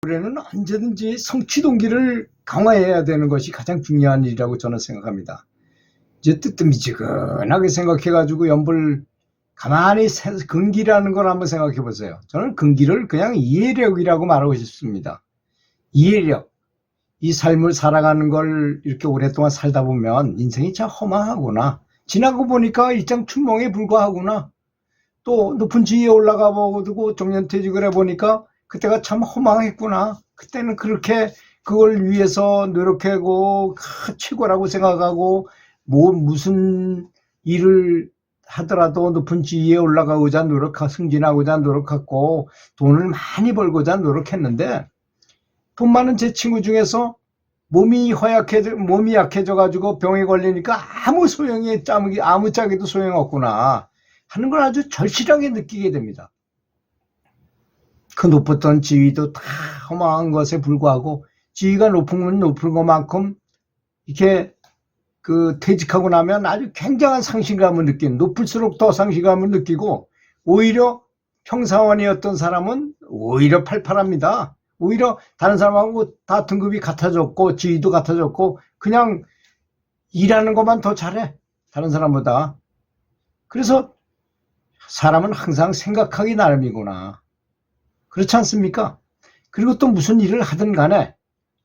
연불에는 언제든지 성취 동기를 강화해야 되는 것이 가장 중요한 일이라고 저는 생각합니다. 이제 뜨뜻미지근하게 생각해가지고 연불 가만히 근기라는 걸 한번 생각해 보세요. 저는 근기를 그냥 이해력이라고 말하고 싶습니다. 이해력. 이 삶을 살아가는 걸 이렇게 오랫동안 살다 보면 인생이 참 허망하구나. 지나고 보니까 일장춘몽에 불과하구나. 또 높은 지위에 올라가 보고 정년퇴직을 해보니까 그때가 참 허망했구나. 그때는 그렇게 그걸 위해서 노력하고 최고라고 생각하고 무슨 일을 하더라도 높은 지위에 올라가고자 승진하고자 노력했고 돈을 많이 벌고자 노력했는데 돈 많은 제 친구 중에서 몸이 약해져 가지고 병에 걸리니까 아무짝에도 소용없구나 하는 걸 아주 절실하게 느끼게 됩니다. 그 높았던 지위도 다 허망한 것에 불과하고 지위가 높은 것만큼 이렇게 퇴직하고 나면 아주 굉장한 상실감을 높을수록 더 상실감을 느끼고 오히려 평사원이었던 사람은 오히려 팔팔합니다. 오히려 다른 사람하고 다 등급이 같아졌고 지위도 같아졌고 그냥 일하는 것만 더 잘해. 다른 사람보다. 그래서 사람은 항상 생각하기 나름이구나. 그렇지 않습니까? 그리고 또 무슨 일을 하든 간에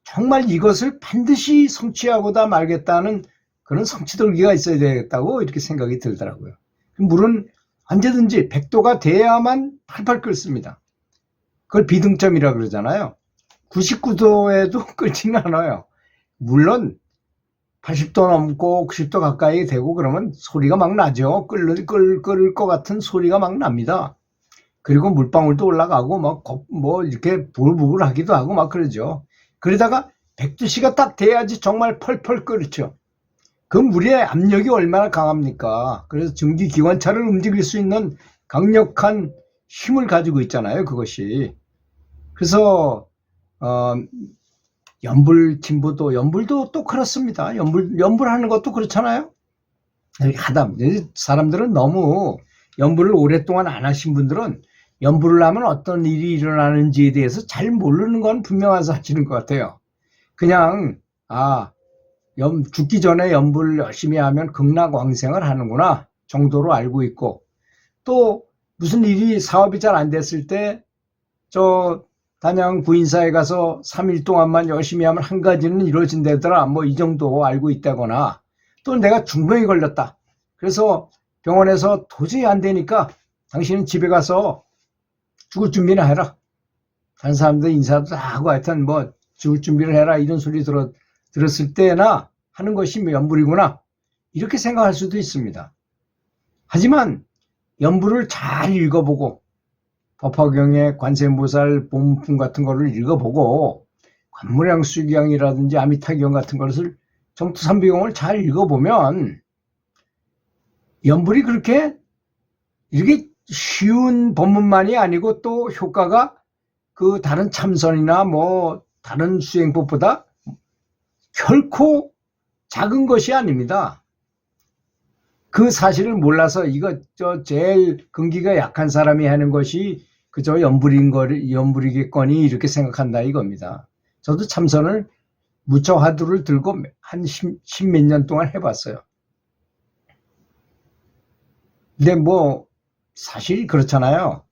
정말 이것을 반드시 성취하고다 말겠다는 그런 성취돌기가 있어야 되겠다고 이렇게 생각이 들더라고요. 물은 언제든지 100도가 돼야만 팔팔 끓습니다. 그걸 비등점이라 그러잖아요. 99도에도 끓지는 않아요. 물론 80도 넘고 90도 가까이 되고 그러면 소리가 막 나죠. 끓을 것 같은 소리가 막 납니다. 그리고 물방울도 올라가고 이렇게 부글부글 하기도 하고 막 그러죠. 그러다가 100도씨가 딱 돼야지 정말 펄펄 끓죠. 그 물의 압력이 얼마나 강합니까? 그래서 증기기관차를 움직일 수 있는 강력한 힘을 가지고 있잖아요, 그것이. 그래서 연불도 또 그렇습니다. 연불하는 것도 그렇잖아요. 사람들은 너무 연불을 오랫동안 안 하신 분들은 연불을 하면 어떤 일이 일어나는지에 대해서 잘 모르는 건 분명한 사실인 것 같아요. 그냥 죽기 전에 연불을 열심히 하면 극락왕생을 하는구나 정도로 알고 있고, 또 무슨 일이 사업이 잘 안 됐을 때 단양 구인사에 가서 3일 동안만 열심히 하면 한 가지는 이루어진다더라 이 정도 알고 있다거나, 또 내가 중병이 걸렸다 그래서 병원에서 도저히 안 되니까 당신은 집에 가서 죽을 준비나 해라, 다른 사람들 인사도 다 하고 하여튼 죽을 준비를 해라 이런 소리 들었을 때나 하는 것이 연불이구나 이렇게 생각할 수도 있습니다. 하지만 연불을 잘 읽어보고 법화경의 관세음보살 본품 같은 거를 읽어보고 관무량수기경이라든지 아미타경 같은 것을 정투삼비경을 잘 읽어보면 연불이 이렇게 쉬운 법문만이 아니고 또 효과가 그 다른 참선이나 다른 수행법보다 결코 작은 것이 아닙니다. 그 사실을 몰라서 제일 근기가 약한 사람이 하는 것이 그저 연불이겠거니 이렇게 생각한다 이겁니다. 저도 참선을 무척 화두를 들고 한 십몇 년 동안 해봤어요. 근데 사실 그렇잖아요.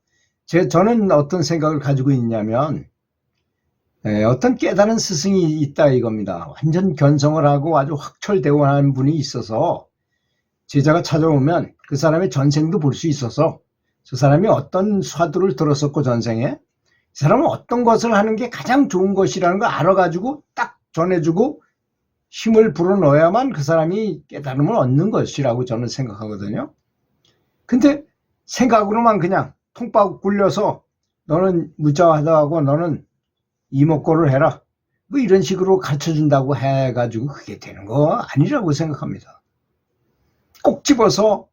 저는 어떤 생각을 가지고 있냐면 어떤 깨달은 스승이 있다 이겁니다. 완전 견성을 하고 아주 확철대오 하는 분이 있어서 제자가 찾아오면 그 사람의 전생도 볼 수 있어서 저 사람이 어떤 화두를 들었었고 전생에 이 사람은 어떤 것을 하는 게 가장 좋은 것이라는 걸 알아가지고 딱 전해주고 힘을 불어넣어야만 그 사람이 깨달음을 얻는 것이라고 저는 생각하거든요. 근데 생각으로만 그냥 통박 굴려서 너는 무자하다고 너는 이목고를 해라 이런 식으로 가르쳐준다고 해가지고 그게 되는 거 아니라고 생각합니다. 꼭 집어서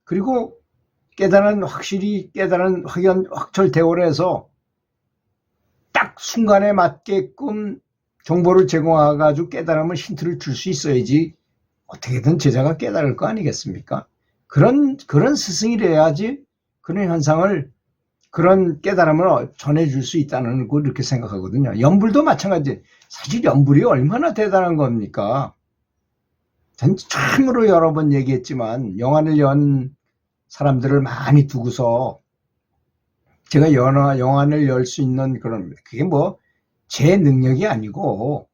그리고 확실히 깨달은 확철대오를 해서 딱 순간에 맞게끔 정보를 제공해가지고 깨달음을 힌트를 줄 수 있어야지 어떻게든 제자가 깨달을 거 아니겠습니까? 그런 스승이 돼야지 그런 현상을 그런 깨달음을 전해줄 수 있다는 걸 이렇게 생각하거든요. 연불도 마찬가지. 사실 연불이 얼마나 대단한 겁니까? 전 참으로 여러 번 얘기했지만 영화를 연 사람들을 많이 두고서 제가 영화를 열 수 있는 그런, 그게 뭐 제 능력이 아니고,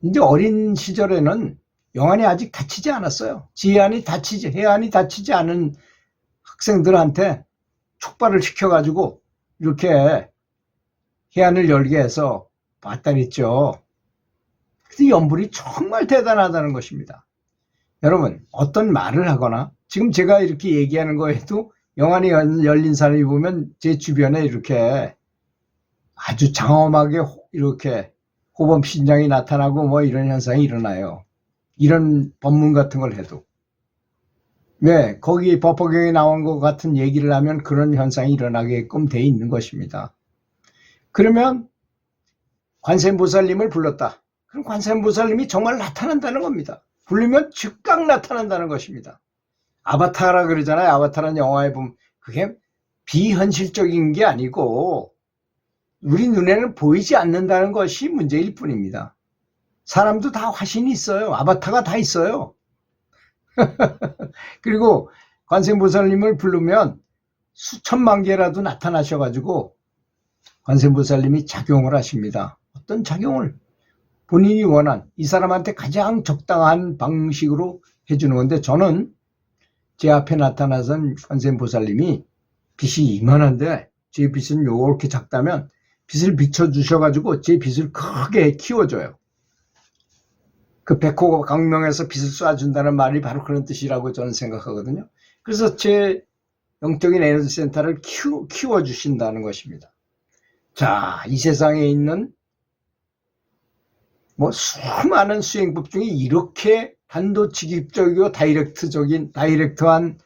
이제 어린 시절에는 영안이 아직 다치지 않았어요. 해안이 다치지 않은 학생들한테 촉발을 시켜가지고 이렇게 해안을 열게 해서 봤다 그랬죠. 그래서 연불이 정말 대단하다는 것입니다. 여러분, 어떤 말을 하거나, 지금 제가 이렇게 얘기하는 거에도 영안이 열린 사람이 보면 제 주변에 이렇게 아주 장엄하게 이렇게 호범신장이 나타나고 뭐 이런 현상이 일어나요. 이런 법문 같은 걸 해도. 왜? 거기 법화경에 나온 것 같은 얘기를 하면 그런 현상이 일어나게끔 돼 있는 것입니다. 그러면 관세음보살님을 불렀다. 그럼 관세음보살님이 정말 나타난다는 겁니다. 부르면 즉각 나타난다는 것입니다. 아바타라 그러잖아요. 아바타라는 영화에 보면 그게 비현실적인 게 아니고 우리 눈에는 보이지 않는다는 것이 문제일 뿐입니다. 사람도 다 화신이 있어요. 아바타가 다 있어요. 그리고 관세음보살님을 부르면 수천만 개라도 나타나셔가지고 관세음보살님이 작용을 하십니다. 어떤 작용을? 본인이 원한 이 사람한테 가장 적당한 방식으로 해주는 건데, 저는 제 앞에 나타나선 관세음보살님이 빛이 이만한데 제 빛은 요렇게 작다면 빛을 비춰주셔가지고 제 빛을 크게 키워줘요. 그 백호 강명에서 빛을 쏴준다는 말이 바로 그런 뜻이라고 저는 생각하거든요. 그래서 제 영적인 에너지 센터를 키워주신다는 것입니다. 자, 이 세상에 있는 뭐 수많은 수행법 중에 이렇게 단도직입적이고 다이렉트한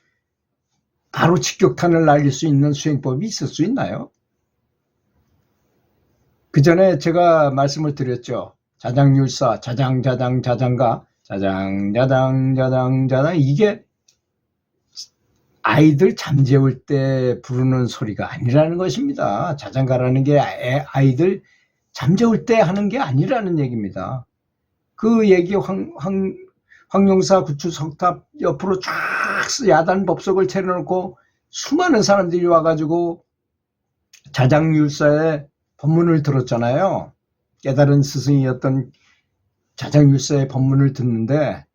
바로 직격탄을 날릴 수 있는 수행법이 있을 수 있나요? 그 전에 제가 말씀을 드렸죠. 자장율사, 자장가, 자장, 이게 아이들 잠재울 때 부르는 소리가 아니라는 것입니다. 자장가라는 게 아이들 잠재울 때 하는 게 아니라는 얘기입니다. 그 얘기 황룡사 구추 석탑 옆으로 쫙 야단 법석을 차려놓고 수많은 사람들이 와가지고 자장율사의 법문을 들었잖아요. 깨달은 스승이었던 자장율사의 법문을 듣는데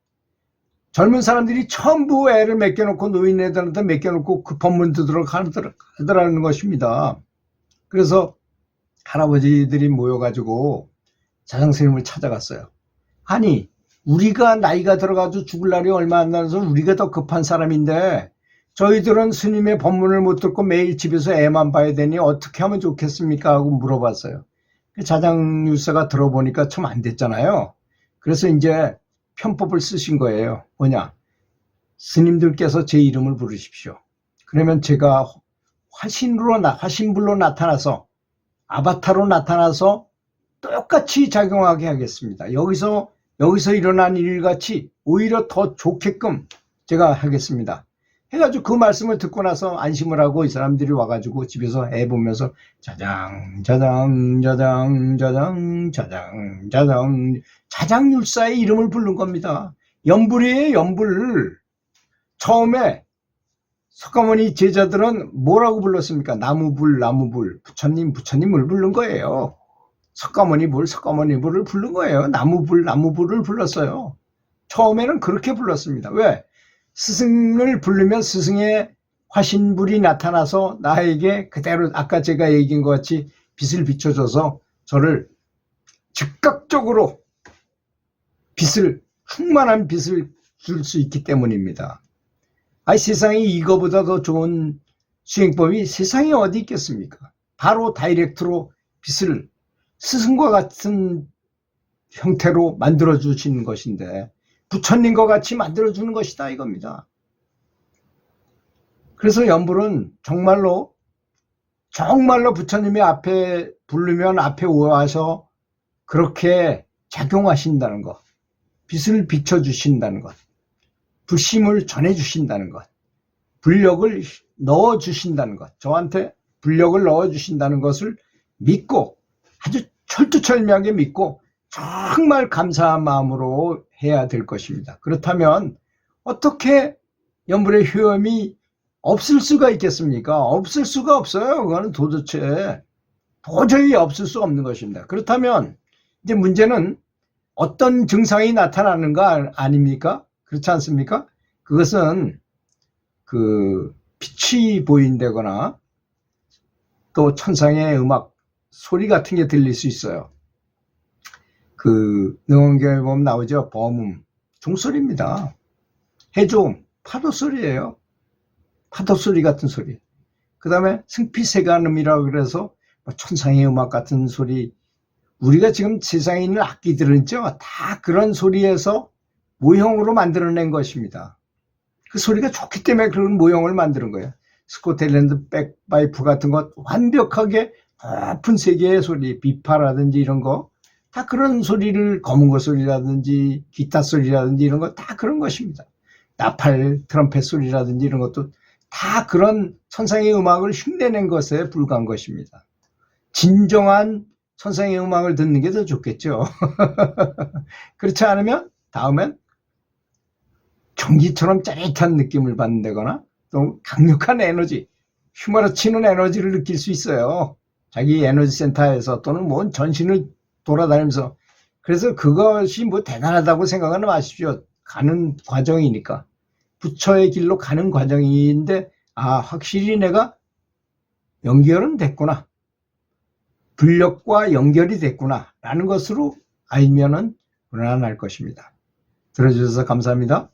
젊은 사람들이 전부 애를 맡겨놓고 노인네들한테 맡겨놓고 그 법문 듣도록 하더라는 것입니다. 그래서 할아버지들이 모여가지고 자장스님을 찾아갔어요. 아니, 우리가 나이가 들어가지고 죽을 날이 얼마 안 남아서 우리가 더 급한 사람인데 저희들은 스님의 법문을 못 듣고 매일 집에서 애만 봐야 되니 어떻게 하면 좋겠습니까? 하고 물어봤어요. 자장율사가 들어보니까 참 안 됐잖아요. 그래서 이제 편법을 쓰신 거예요. 뭐냐? 스님들께서 제 이름을 부르십시오. 그러면 제가 화신불로 나타나서 아바타로 나타나서 똑같이 작용하게 하겠습니다. 여기서 일어난 일같이 오히려 더 좋게끔 제가 하겠습니다. 해가지고 그 말씀을 듣고 나서 안심을 하고 이 사람들이 와가지고 집에서 애 보면서 자장율사의 이름을 부른 겁니다. 연불이에요, 연불. 처음에 석가모니 제자들은 뭐라고 불렀습니까? 나무불, 부처님을 부른 거예요. 석가모니불을 부른 거예요. 나무불을 불렀어요. 처음에는 그렇게 불렀습니다. 왜? 스승을 부르면 스승의 화신불이 나타나서 나에게 그대로 아까 제가 얘기한 것 같이 빛을 비춰줘서 저를 즉각적으로 충만한 빛을 줄 수 있기 때문입니다. 세상에 이거보다 더 좋은 수행법이 세상에 어디 있겠습니까? 바로 다이렉트로 빛을 스승과 같은 형태로 만들어주시는 것인데 부처님과 같이 만들어주는 것이다 이겁니다. 그래서 연불은 정말로 부처님이 앞에 부르면 앞에 와서 그렇게 작용하신다는 것, 빛을 비춰주신다는 것, 불심을 전해주신다는 것, 불력을 넣어주신다는 것, 저한테 불력을 넣어주신다는 것을 믿고 아주 철두철미하게 믿고 정말 감사한 마음으로 해야 될 것입니다. 그렇다면 어떻게 연불의 효험이 없을 수가 있겠습니까? 없을 수가 없어요. 그거는 도저히 없을 수 없는 것입니다. 그렇다면 이제 문제는 어떤 증상이 나타나는가 아닙니까? 그렇지 않습니까? 그것은 그 빛이 보인다거나 또 천상의 음악 소리 같은 게 들릴 수 있어요. 그 능원경에 보면 나오죠. 범음, 종소리입니다. 해조음, 파도 소리예요. 파도 소리 같은 소리. 그 다음에 승피세간음이라고 그래서 천상의 음악 같은 소리. 우리가 지금 세상에 있는 악기들은 있죠. 다 그런 소리에서 모형으로 만들어낸 것입니다. 그 소리가 좋기 때문에 그런 모형을 만드는 거예요. 스코틀랜드 백파이프 같은 것 완벽하게 높은 세계의 소리, 비파라든지 이런 거 다 그런 소리를, 검은고 소리라든지 기타 소리라든지 이런 거 다 그런 것입니다. 나팔, 트럼펫 소리라든지 이런 것도 다 그런 천상의 음악을 흉내낸 것에 불과한 것입니다. 진정한 천상의 음악을 듣는 게 더 좋겠죠. 그렇지 않으면 다음엔 전기처럼 짜릿한 느낌을 받는다거나 또 강력한 에너지, 휘몰아치는 에너지를 느낄 수 있어요. 자기 에너지 센터에서 또는 뭐 전신을 돌아다니면서. 그래서 그것이 뭐 대단하다고 생각하지 마십시오. 가는 과정이니까. 부처의 길로 가는 과정인데 확실히 내가 연결은 됐구나. 불력과 연결이 됐구나 라는 것으로 알면은 불안할 것입니다. 들어주셔서 감사합니다.